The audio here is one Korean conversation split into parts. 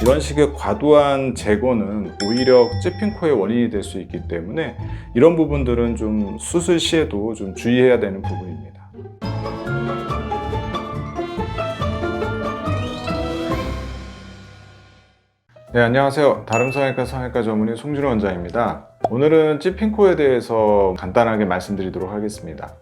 이런 식의 과도한 제거는 오히려 찝힌 코의 원인이 될 수 있기 때문에 이런 부분들은 좀 수술 시에도 좀 주의해야 되는 부분입니다. 네, 안녕하세요. 다름성형외과 성형외과 전문의 송진호 원장입니다. 오늘은 찝힌 코에 대해서 간단하게 말씀드리도록 하겠습니다.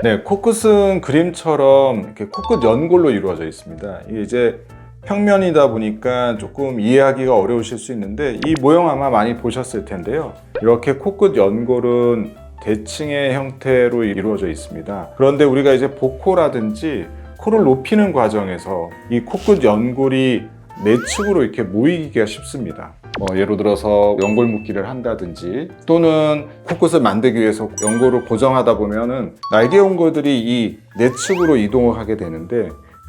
네, 코끝은 그림처럼 이렇게 코끝 연골로 이루어져 있습니다. 이게 이제 평면이다 보니까 조금 이해하기가 어려우실 수 있는데 이 모형 아마 많이 보셨을 텐데요. 이렇게 코끝 연골은 대칭의 형태로 이루어져 있습니다. 그런데 우리가 이제 복코라든지 코를 높이는 과정에서 이 코끝 연골이 내측으로 이렇게 모이기가 쉽습니다. 예를 들어서 연골 묶기를 한다든지 또는 코끝을 만들기 위해서 연골을 고정하다 보면은 날개 연골들이 이 내측으로 이동을 하게 되는데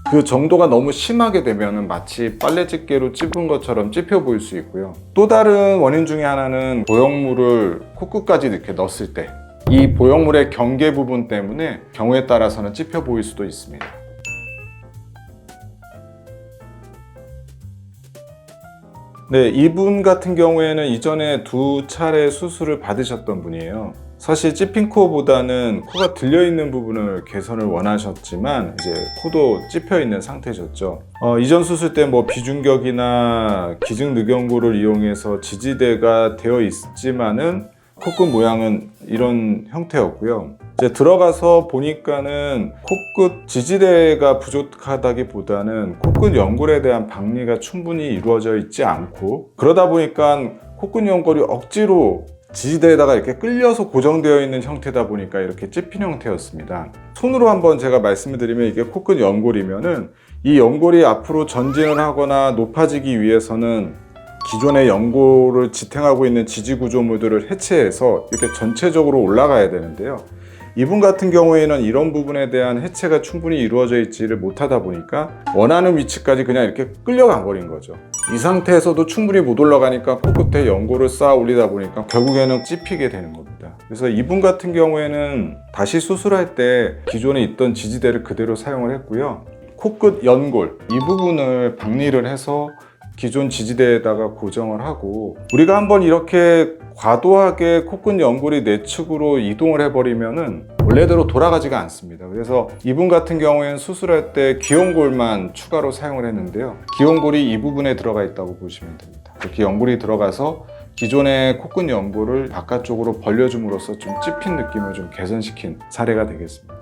그 정도가 너무 심하게 되면은 마치 빨래 집게로 찝은 것처럼 찝혀 보일 수 있고요. 또 다른 원인 중에 하나는 보형물을 코끝까지 이렇게 넣었을 때 이 보형물의 경계 부분 때문에 경우에 따라서는 찝혀 보일 수도 있습니다. 네, 이분 같은 경우에는 이전에 2차례 수술을 받으셨던 분이에요. 사실 찝힌 코보다는 코가 들려있는 부분을 개선을 원하셨지만 이제 코도 찝혀있는 상태셨죠. 이전 수술 때 비중격이나 기증늑연골을 이용해서 지지대가 되어 있지만은 코끝 모양은 이런 형태였고요. 이제 들어가서 보니까는 코끝 지지대가 부족하다기보다는 코끝 연골에 대한 박리가 충분히 이루어져 있지 않고 그러다 보니까 코끝 연골이 억지로 지지대에다가 이렇게 끌려서 고정되어 있는 형태다 보니까 이렇게 찝힌 형태였습니다. 손으로 한번 제가 말씀을 드리면 이게 코끝 연골이면은 이 연골이 앞으로 전진을 하거나 높아지기 위해서는 기존의 연골을 지탱하고 있는 지지구조물들을 해체해서 이렇게 전체적으로 올라가야 되는데요. 이분 같은 경우에는 이런 부분에 대한 해체가 충분히 이루어져 있지를 못하다 보니까 원하는 위치까지 그냥 이렇게 끌려가 버린 거죠. 이 상태에서도 충분히 못 올라가니까 코끝에 연골을 쌓아 올리다 보니까 결국에는 찝히게 되는 겁니다. 그래서 이분 같은 경우에는 다시 수술할 때 기존에 있던 지지대를 그대로 사용을 했고요. 코끝 연골 이 부분을 박리를 해서 기존 지지대에다가 고정을 하고 우리가 한번 이렇게 과도하게 코끝 연골이 내측으로 이동을 해버리면은 원래대로 돌아가지가 않습니다. 그래서 이분 같은 경우에는 수술할 때 기연골만 추가로 사용을 했는데요. 기연골이 이 부분에 들어가 있다고 보시면 됩니다. 이렇게 연골이 들어가서 기존의 코끝 연골을 바깥쪽으로 벌려줌으로써 좀 찝힌 느낌을 좀 개선시킨 사례가 되겠습니다.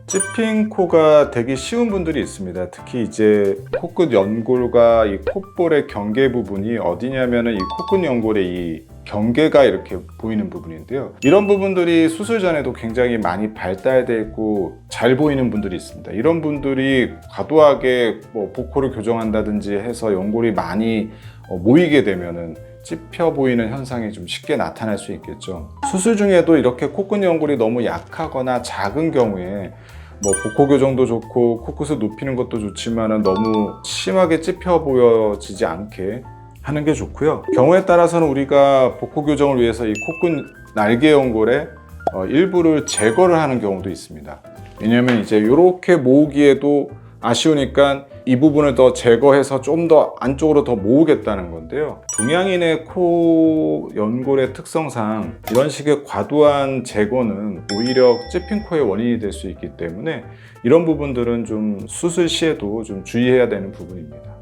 찝힌 코가 되기 쉬운 분들이 있습니다. 특히 이제 코끝 연골과 이 콧볼의 경계 부분이 어디냐면은 이 코끝 연골의 이 경계가 이렇게 보이는 부분인데요. 이런 부분들이 수술 전에도 굉장히 많이 발달되어 있고 잘 보이는 분들이 있습니다. 이런 분들이 과도하게 복코를 교정한다든지 해서 연골이 많이 모이게 되면은 찝혀 보이는 현상이 좀 쉽게 나타날 수 있겠죠. 수술 중에도 이렇게 코끝 연골이 너무 약하거나 작은 경우에 복코 교정도 좋고 코끝을 높이는 것도 좋지만 너무 심하게 찝혀 보여지지 않게 하는 게 좋고요. 경우에 따라서는 우리가 복코 교정을 위해서 이 코끝 날개 연골의 일부를 제거를 하는 경우도 있습니다. 왜냐면 이제 이렇게 모으기에도 아쉬우니까 이 부분을 더 제거해서 좀 더 안쪽으로 더 모으겠다는 건데요. 동양인의 코 연골의 특성상 이런 식의 과도한 제거는 오히려 찝힌 코의 원인이 될 수 있기 때문에 이런 부분들은 좀 수술 시에도 좀 주의해야 되는 부분입니다.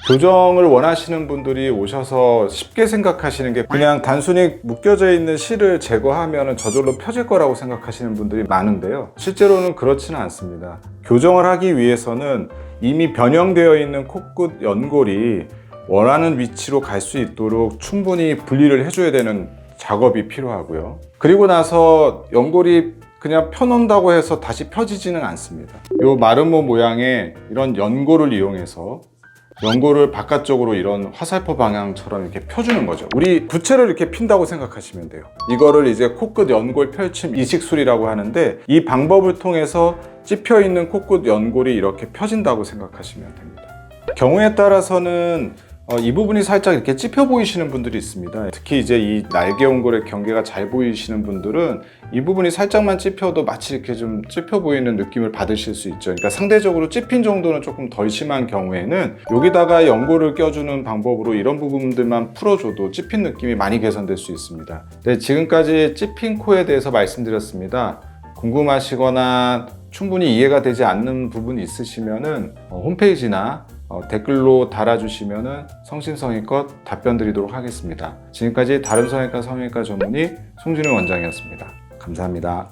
교정을 원하시는 분들이 오셔서 쉽게 생각하시는 게 그냥 단순히 묶여져 있는 실을 제거하면 저절로 펴질 거라고 생각하시는 분들이 많은데요. 실제로는 그렇지는 않습니다. 교정을 하기 위해서는 이미 변형되어 있는 코끝 연골이 원하는 위치로 갈 수 있도록 충분히 분리를 해줘야 되는 작업이 필요하고요. 그리고 나서 연골이 그냥 펴놓는다고 해서 다시 펴지지는 않습니다. 이 마름모 모양의 이런 연골을 이용해서 연골을 바깥쪽으로 이런 화살표 방향처럼 이렇게 펴주는 거죠. 우리 부채를 이렇게 핀다고 생각하시면 돼요. 이거를 이제 코끝 연골 펼침 이식술이라고 하는데 이 방법을 통해서 찝혀 있는 코끝 연골이 이렇게 펴진다고 생각하시면 됩니다. 경우에 따라서는 이 부분이 살짝 이렇게 찝혀 보이시는 분들이 있습니다. 특히 이제 이 날개 옹골의 경계가 잘 보이시는 분들은 이 부분이 살짝만 찝혀도 마치 이렇게 좀 찝혀 보이는 느낌을 받으실 수 있죠. 그러니까 상대적으로 찝힌 정도는 조금 덜 심한 경우에는 여기다가 연고를 껴주는 방법으로 이런 부분들만 풀어줘도 찝힌 느낌이 많이 개선될 수 있습니다. 네, 지금까지 찝힌 코에 대해서 말씀드렸습니다. 궁금하시거나 충분히 이해가 되지 않는 부분이 있으시면은 홈페이지나 댓글로 달아주시면 성심성의껏 답변 드리도록 하겠습니다. 지금까지 다른 성형외과 전문의 송진우 원장이었습니다. 감사합니다.